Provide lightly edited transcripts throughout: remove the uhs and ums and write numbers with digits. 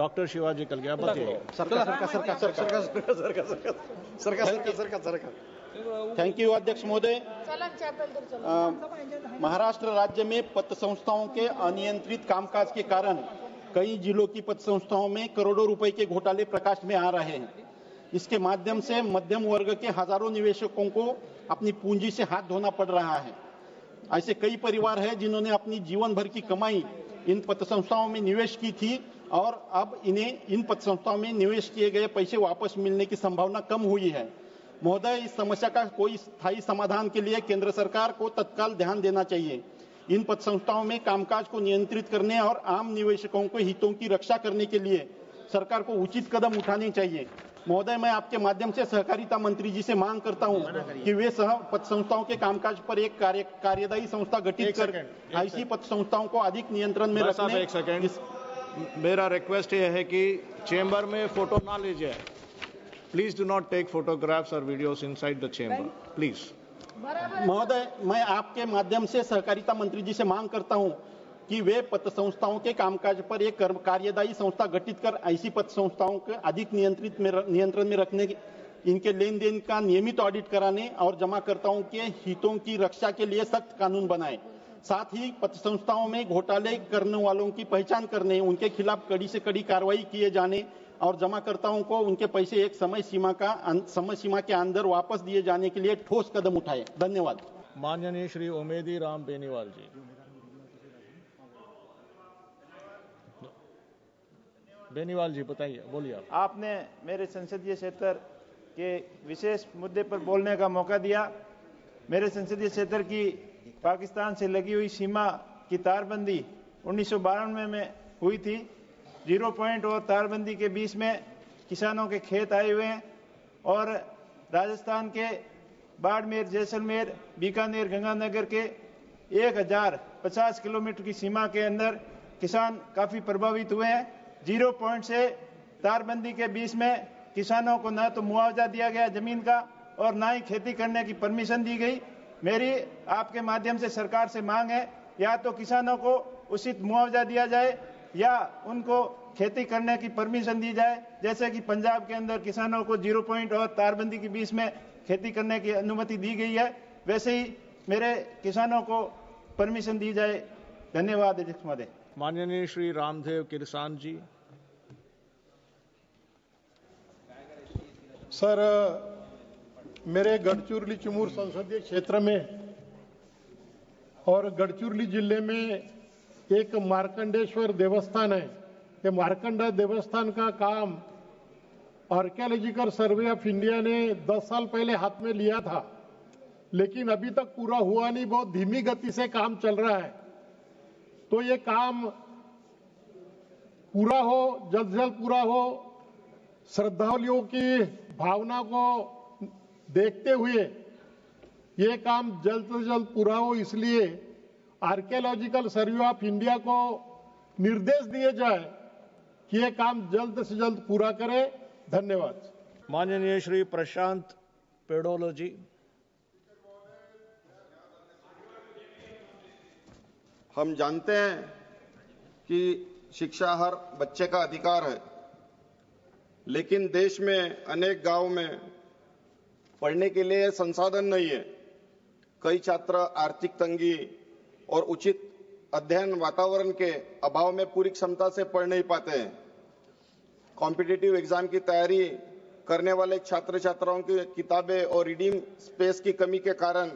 Doctor Shivaji कलगिया, बताइए। Thank you अध्यक्ष महोदय। महाराष्ट्र राज्य में पत्र संस्थाओं के अनियंत्रित कामकाज के कारण कई जिलों की पत्र संस्थाओं में करोड़ों रुपए के घोटाले प्रकाश में आ रहे हैं। इसके माध्यम से मध्यम वर्ग के हजारों निवेशकों को अपनी पूंजी से हाथ धोना पड़ रहा है। ऐसे कई परिवार हैं जिन्होंने अपनी जीवन भर की कमाई इन पत्र संस्थाओं में निवेश की थी और अब इन्हें इन पत्र संस्थाओं में निवेश किए गए पैसे वापस मिलने की संभावना कम हुई है। महोदय, इस समस्या का कोई स्थायी समाधान के लिए केंद्र सरकार को तत्काल ध्यान देना चाहिए। इन पत्र संस्थाओं में कामकाज को नियंत्रित करने और आम निवेशकों के हितों की रक्षा करने के लिए सरकार को उचित कदम उठाने चाहिए। महोदय, मैं आपके माध्यम से सहकारिता मंत्री जी से मांग करता हूं कि वे पत्र संस्थाओं के कामकाज पर एक कार्यदायी संस्था गठित कर ऐसी पत्र संस्थाओं को अधिक नियंत्रण में रखने। एक सेकंड, मेरा रिक्वेस्ट यह है कि चेंबर में फोटो ना लीजिए। Please do not take photographs और videos inside the chamber, please. महोदय, मैं आपके माध्यम से सहकारिता मंत्री जी से मांग करता हूं कि वे पत्र संस्थाओं के कामकाज पर एक कार्यदायी संस्था गठित कर ऐसी पत्र संस्थाओं को अधिक नियंत्रण में रखने, इनके लेन देन का नियमित ऑडिट कराने और जमाकर्ताओं के हितों की रक्षा के लिए सख्त कानून बनाए। साथ ही पत्र संस्थाओं में घोटाले करने वालों की पहचान करने, उनके खिलाफ कड़ी से कड़ी कार्रवाई किए जाने और जमाकर्ताओं को उनके पैसे एक समय सीमा के अंदर वापस दिए जाने के लिए ठोस कदम उठाए। धन्यवाद। माननीय श्री उमेदी राम बेनीवाल जी। बेनीवाल जी, बताइए, बोलिए आप। आपने मेरे संसदीय क्षेत्र के विशेष मुद्दे पर बोलने का मौका दिया। मेरे संसदीय क्षेत्र की पाकिस्तान से लगी हुई सीमा की तारबंदी 1992 में हुई थी। 0 पॉइंट और तारबंदी के बीच में किसानों के खेत आए हुए हैं और राजस्थान के बाड़मेर, जैसलमेर, बीकानेर, गंगानगर के 1050 किलोमीटर की सीमा के अंदर किसान काफी प्रभावित हुए हैं। 0 पॉइंट से तारबंदी के बीच में किसानों को न तो मुआवजा दिया गया जमीन का और ना ही खेती करने की परमिशन दी गई। मेरी आपके माध्यम से सरकार से मांग है, या तो किसानों को उचित मुआवजा दिया जाए या उनको खेती करने की परमिशन दी जाए। जैसे कि पंजाब के अंदर किसानों को 0 पॉइंट और तारबंदी के बीच में खेती करने की अनुमति दी गई है, वैसे ही मेरे किसानों को परमिशन दी जाए। धन्यवाद अध्यक्ष महोदय। माननीय श्री रामदेव किरसान जी। सर, मेरे गढ़चिरौली चिमूर संसदीय क्षेत्र में और गढ़चिरौली जिले में एक मार्कंडेश्वर देवस्थान है। ये मार्कंडा देवस्थान का काम आर्कियोलॉजिकल सर्वे ऑफ इंडिया ने 10 साल पहले हाथ में लिया था, लेकिन अभी तक पूरा हुआ नहीं। बहुत धीमी गति से काम चल रहा है। तो ये काम पूरा हो, जल्द से जल्द पूरा हो। श्रद्धालुओं की भावना को देखते हुए ये काम जल्द से जल्द पूरा हो, इसलिए आर्कियोलॉजिकल सर्वे ऑफ इंडिया को निर्देश दिए जाए कि ये काम जल्द से जल्द पूरा करे। धन्यवाद। माननीय श्री प्रशांत पेड़ोलो जी। हम जानते हैं कि शिक्षा हर बच्चे का अधिकार है, लेकिन देश में अनेक गांव में पढ़ने के लिए संसाधन नहीं है। कई छात्र आर्थिक तंगी और उचित अध्ययन वातावरण के अभाव में पूरी क्षमता से पढ़ नहीं पाते हैं। कॉम्पिटिटिव एग्जाम की तैयारी करने वाले छात्र छात्राओं की किताबें और रीडिंग स्पेस की कमी के कारण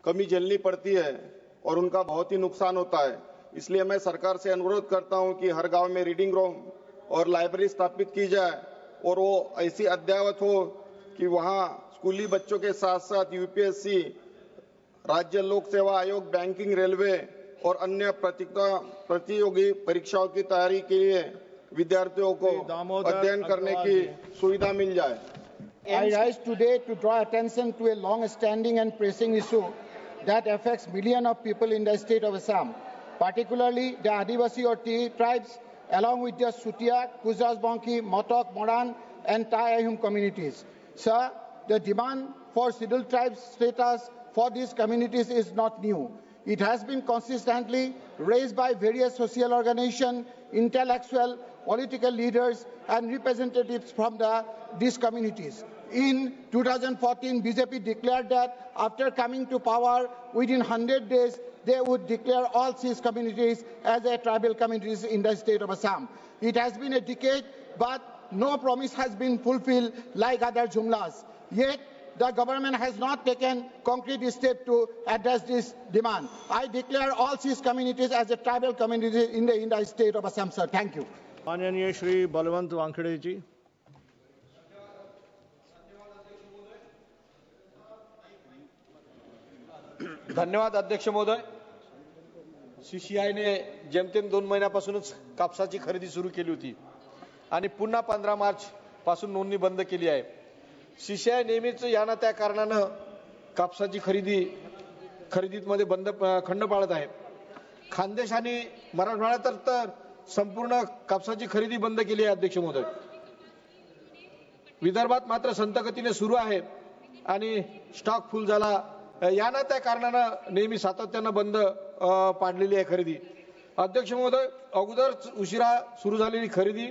कमी झेलनी पड़ती है और उनका बहुत ही नुकसान होता है। इसलिए मैं सरकार से अनुरोध करता हूं कि हर गांव में रीडिंग रूम और लाइब्रेरी स्थापित की जाए और वो ऐसी अद्ययावत हो कि वहां स्कूली बच्चों के साथ साथ यूपीएससी, राज्य लोक सेवा आयोग, बैंकिंग, रेलवे और अन्य प्रतियोगी परीक्षाओं की तैयारी के लिए विद्यार्थियों को अध्ययन करने की सुविधा मिल जाए। I rise today to draw attention to a long-standing and pressing issue that affects millions of people in the state of Assam, particularly the Adivasi or Tea tribes, along with their Sutia, Kuzas Banki, Motok, Moran, and Tai Ahum communities. Sir, the demand for scheduled tribes status for these communities is not new. It has been consistently raised by various social organizations, intellectuals, political leaders and representatives from these communities. In 2014, BJP declared that after coming to power, within 100 days, they would declare all 6 communities as tribal communities in the state of Assam. It has been a decade, but no promise has been fulfilled like other jumlas. Yet, the government has not taken concrete steps to address this demand. I declare all 6 communities as tribal communities in the state of Assam, sir. Thank you. माननीय श्री बलवंत वानखेड़े जी. धन्यवाद अध्यक्ष महोदय. सीसीआयने जेमतेम 2 महिन्यापासूनच कापसाची खरेदी सुरू केली होती आणि पुन्हा 15 मार्च पासून नोंदणी बंद केली आहे. सीसीआय नेहमीच या ना त्या कारणाने कापसाची खरेदीत मध्ये खंड पाळत आहे. खानदेश आणि मराठवाड्यात तर संपूर्ण कापसाची खरेदी बंद केली आहे अध्यक्ष महोदय. विदर्भात मात्र संत गतीने सुरू आहे आणि स्टॉक फुल झाला. या ना त्या कारणाने नेहमी सातत्याने बंद पाडलेली आहे खरेदी. अध्यक्ष महोदय, अगोदर उशिरा सुरू झालेली खरेदी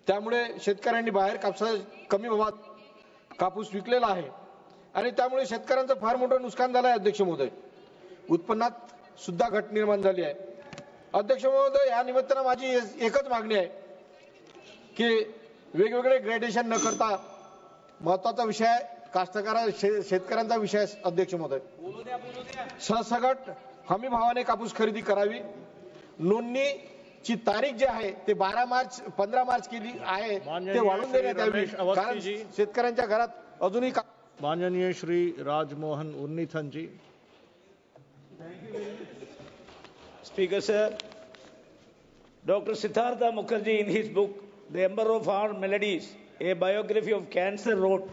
त्यामुळे शेतकऱ्यांनी बाहेर कमी भावात कापूस विकलेला आहे आणि त्यामुळे शेतकऱ्यांचं फार मोठं नुकसान झालं आहे अध्यक्ष महोदय. उत्पन्नात सुद्धा घट निर्माण झाली आहे. अध्यक्ष महोदय, या निमित्तानं माझी एकच मागणी आहे की वेगवेगळे ग्रेडेशन न करता महत्त्वाचा विषय शेतकऱ्यांचा विषय अध्यक्ष महोदय, सरसकट हमी भावाने कापूस खरेदी करावी. नोंदणीची तारीख जी आहे ते 15 मार्च केली आहे ते वाढवून देण्यात यावी, कारण शेतकऱ्यांच्या घरात अजूनही. माननीय श्री राजमोहन उन्नीथन जी. Speaker sir, Dr. Siddhartha Mukherjee in his book The Ember of Our Melodies, a biography of cancer, wrote,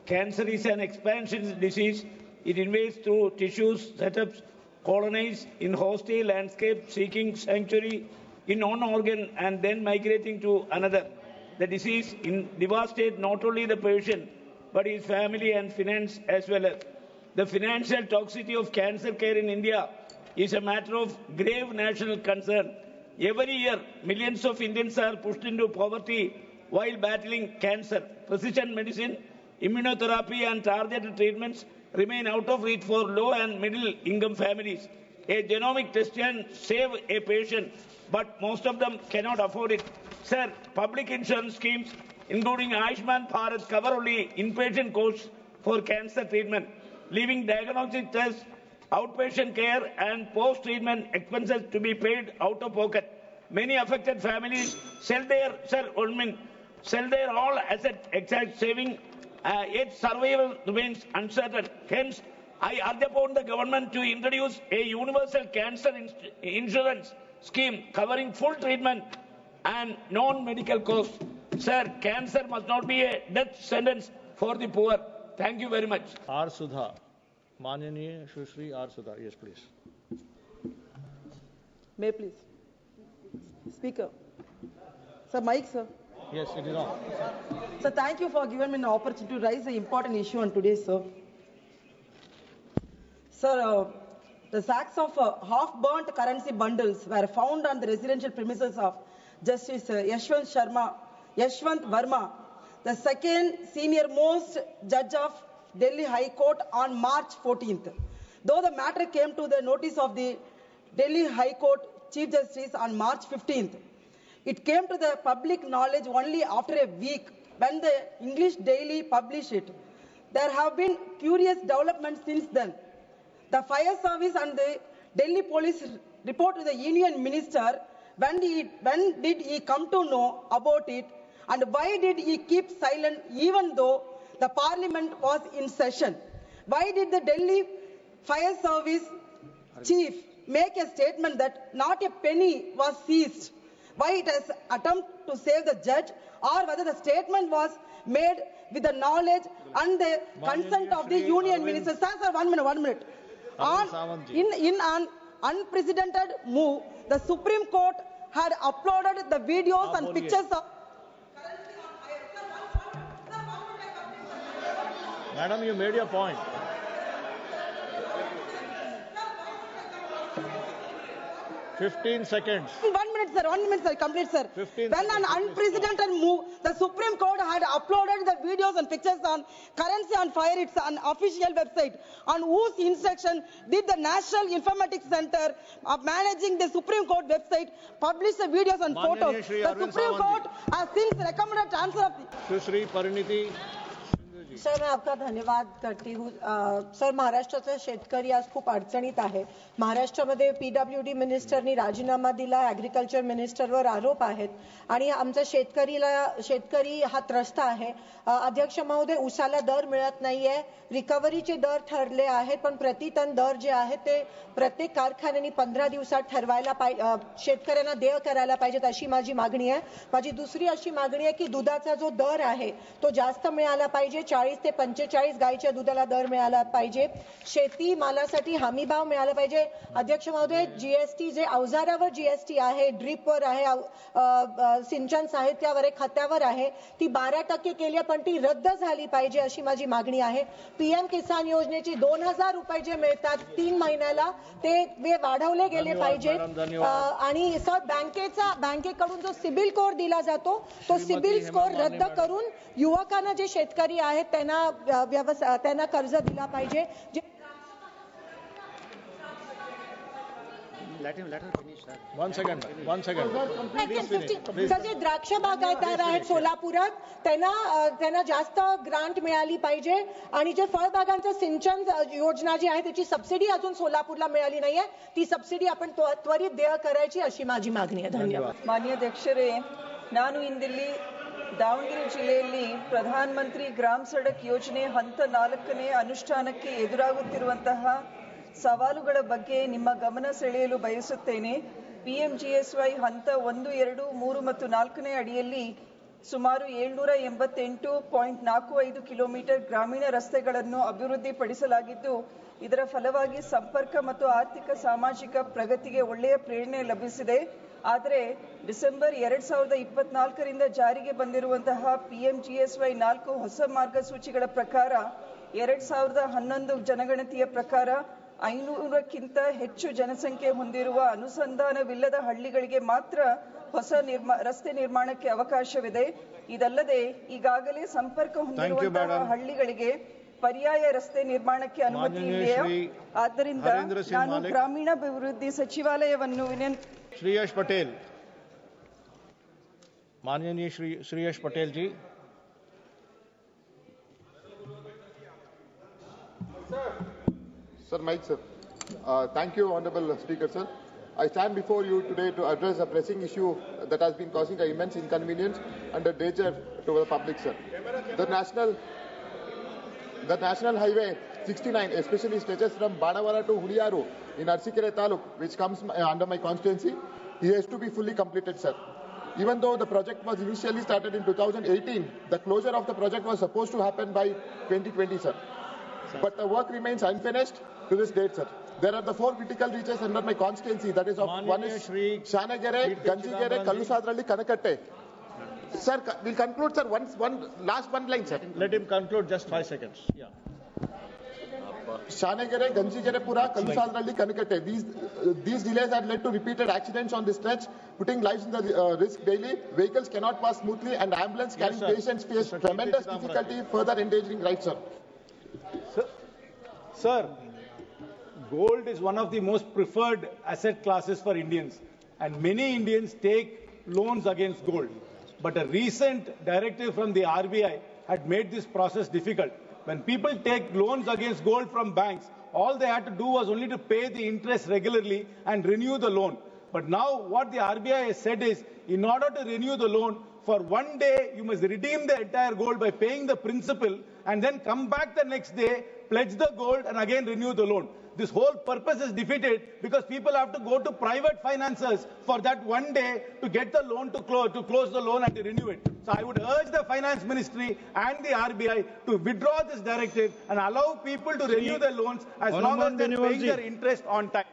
"Cancer is an expansion disease. It invades through tissues, setups, colonize in hostile landscape, seeking sanctuary in one organ and then migrating to another. The disease devastates not only the patient but his family and finance as well. The financial toxicity of cancer care in India is a matter of grave national concern. Every year, millions of Indians are pushed into poverty while battling cancer. Precision medicine, immunotherapy and targeted treatments remain out of reach for low and middle income families. A genomic test can save a patient, but most of them cannot afford it. Sir, public insurance schemes, including Ayushman Bharat, cover only inpatient costs for cancer treatment, leaving diagnostic tests, outpatient care and post-treatment expenses to be paid out of pocket. Many affected families sell their all asset exact saving, yet survival remains uncertain. Hence, I urge upon the government to introduce a universal cancer insurance scheme covering full treatment and non-medical costs. Sir, cancer must not be a death sentence for the poor. Thank you very much. R. Sudha. माननीय सुश्री R. Sudha. Yes, please. May I please? Speaker. Sir, mic, sir. Yes, it is on. Sir, thank you for giving me an opportunity to raise an important issue on today, sir. Sir, the sacks of half-burnt currency bundles were found on the residential premises of Justice Yashwant Verma, the second senior-most judge of Delhi High Court on March 14th. Though the matter came to the notice of the Delhi High Court Chief Justice on March 15th, it came to the public knowledge only after a week when the English Daily published it. There have been curious developments since then. The fire service and the Delhi police report to the union minister. When did he come to know about it, and why did he keep silent even though the parliament was in session? Why did the Delhi fire service chief make a statement that not a penny was seized? Why it has attempt to save the judge, or whether the statement was made with the knowledge and the consent of the union minister? Sir, 1 minute. In an unprecedented move, the Supreme Court had uploaded the videos and pictures of... Madam, you made your point. $15 seconds. 1 minute. minute, sir. 1 minute, sir. Complete, sir. 15 When an unprecedented move, the Supreme Court had uploaded the videos and pictures on Currency on Fire, its an official website, on whose instruction did the National Informatics Center managing the Supreme Court website publish the videos and photos. Shri The Arvind Supreme Sawanth Court has since recommended transfer of the Sushri Parineeti sir, मैं आपका धन्यवाद करती हूँ. Sir, महाराष्ट्राचा शेतकरी आज खूप अडचणीत आहे. महाराष्ट्रामध्ये पीडब्ल्यूडी मिनिस्टरनी राजीनामा दिला, ऍग्रिकल्चर मिनिस्टरवर आरोप आहेत आणि आमचा शेतकरी हा त्रस्त आहे. अध्यक्ष महोदय, उसाला दर मिळत नाहीये, रिकव्हरीचे दर ठरले आहेत, पण प्रतिटन दर जे आहे ते प्रत्येक कारखान्याने 15 दिवसात ठरवायला पाहिजे, शेतकऱ्यांना देय करायला पाहिजेत, अशी माझी मागणी आहे. माझी दुसरी अशी मागणी आहे की दुधाचा जो दर आहे तो जास्त मिळाला पाहिजे. 40 ते 45 गाईच्या दुधाला दर मिळाला पाहिजे. शेती मालासाठी हमी भाव मिळाला पाहिजे. अध्यक्ष महोदय, जीएसटी जे अवजारावर जीएसटी आहे, ड्रीपवर आहे, सिंचन साहित्यावर आहे, खतावर आहे, ती 12% केली पण ती रद्द झाली पाहिजे, अशी माझी मागणी आहे. पीएम किसान योजनेची 2000 रुपये जे मिळतात 3 महिन्याला ते वाढवले गेले पाहिजेत. आणि सर, बँकेकडून जो सिबिल स्कोर दिला जातो तो सिबिल स्कोर रद्द करून युवकांना जे शेतकरी आहेत त्यांना कर्ज दिला पाहिजे. One second. Please finish. Sir, जे द्राक्ष बागायतदार आहेत सोलापुरात त्यांना जास्त ग्रांट मिळाली पाहिजे आणि जे फळबागांचं सिंचन योजना जी आहे त्याची सबसिडी अजून सोलापूरला मिळाली नाहीये, ती सबसिडी आपण त्वरित देय करायची, अशी माझी मागणी आहे. धन्यवाद. ಮಾನ್ಯ ಅಧ್ಯಕ್ಷರೇ, ನಾನು ಇಂದಿಲ್ಲಿ ದಾವಣಗೆರೆ ಜಿಲ್ಲೆಯಲ್ಲಿ ಪ್ರಧಾನಮಂತ್ರಿ ಗ್ರಾಮ ಸಡಕ್ ಯೋಜನೆ ಹಂತ 4ನೇ ಅನುಷ್ಠಾನಕ್ಕೆ ಎದುರಾಗುತ್ತಿರುವಂತಹ ಸವಾಲುಗಳ ಬಗ್ಗೆ ನಿಮ್ಮ ಗಮನ ಸೆಳೆಯಲು ಬಯಸುತ್ತೇನೆ. ಪಿಎಂಜಿಎಸ್ವೈ ಹಂತ 1, 2, 3 ಮತ್ತು 4ನೇ ಅಡಿಯಲ್ಲಿ ಸುಮಾರು 788.45 ಕಿಲೋಮೀಟರ್ ಗ್ರಾಮೀಣ ರಸ್ತೆಗಳನ್ನು ಅಭಿವೃದ್ಧಿಪಡಿಸಲಾಗಿದ್ದು, ಇದರ ಫಲವಾಗಿ ಸಂಪರ್ಕ ಮತ್ತು ಆರ್ಥಿಕ ಸಾಮಾಜಿಕ ಪ್ರಗತಿಗೆ ಒಳ್ಳೆಯ ಪ್ರೇರಣೆ ಲಭಿಸಿದೆ. ಆದರೆ ಡಿಸೆಂಬರ್ 2024ರಿಂದ ಜಾರಿಗೆ ಬಂದಿರುವಂತಹ ಪಿಎಂಜಿಎಸ್ವೈ 4 ಹೊಸ ಮಾರ್ಗಸೂಚಿಗಳ ಪ್ರಕಾರ 2011 ಜನಗಣತಿಯ ಪ್ರಕಾರ 500ಕ್ಕಿಂತ ಹೆಚ್ಚು ಜನಸಂಖ್ಯೆ ಹೊಂದಿರುವ ಅನುಸಂಧಾನವಿಲ್ಲದ ಹಳ್ಳಿಗಳಿಗೆ ಮಾತ್ರ ಹೊಸ ರಸ್ತೆ ನಿರ್ಮಾಣಕ್ಕೆ ಅವಕಾಶವಿದೆ. ಇದಲ್ಲದೆ ಈಗಾಗಲೇ ಸಂಪರ್ಕ ಹೊಂದಿರುವಂತಹ ಹಳ್ಳಿಗಳಿಗೆ ಪರ್ಯಾಯ ರಸ್ತೆ ನಿರ್ಮಾಣಕ್ಕೆ ಅನುಮತಿ ಇದೆಯಾ? ಆದ್ದರಿಂದ ನಾನು ಗ್ರಾಮೀಣಾಭಿವೃದ್ಧಿ ಸಚಿವಾಲಯವನ್ನು श्रीयश पटेल, माननीय श्रीयश पटेल जी. Sir, Mike, sir. Thank you, Honorable Speaker, sir. I stand before you today to address a pressing issue that has been causing an immense inconvenience and a danger to the public, sir. The National Highway 69 especially stretches from Banawara to Huliyaru in Arsikere Taluk, which comes under my constituency. It has to be fully completed, sir. Even though the project was initially started in 2018, the closure of the project was supposed to happen by 2020, sir. But the work remains unfinished to this date, sir. There are the 4 critical reaches under my constituency. That is, one is Shanagere, Ganjigere, Kallusadralli, Kanakatte. Sir, we'll conclude, sir. Last one line, sir. Let him conclude. Just 5 seconds. Yeah. Shanagere, Ganjigere, Pura, Kallusadralli, Kanakatte. These delays have led to repeated accidents on this stretch, putting lives in the risk daily. Vehicles cannot pass smoothly, and ambulance carrying patients face tremendous difficulty, further endangering lives, sir. Sir, gold is one of the most preferred asset classes for Indians, and many Indians take loans against gold. But a recent directive from the RBI had made this process difficult. When people take loans against gold from banks, all they had to do was only to pay the interest regularly and renew the loan. But now what the RBI has said is, in order to renew the loan, for one day you must redeem the entire gold by paying the principal and then come back the next day, pledge the gold and again renew the loan. This whole purpose is defeated because people have to go to private financiers for that one day to get the loan to close the loan and to renew it. So I would urge the Finance Ministry and the RBI to withdraw this directive and allow people to renew their loans as long as they are paying their interest on time.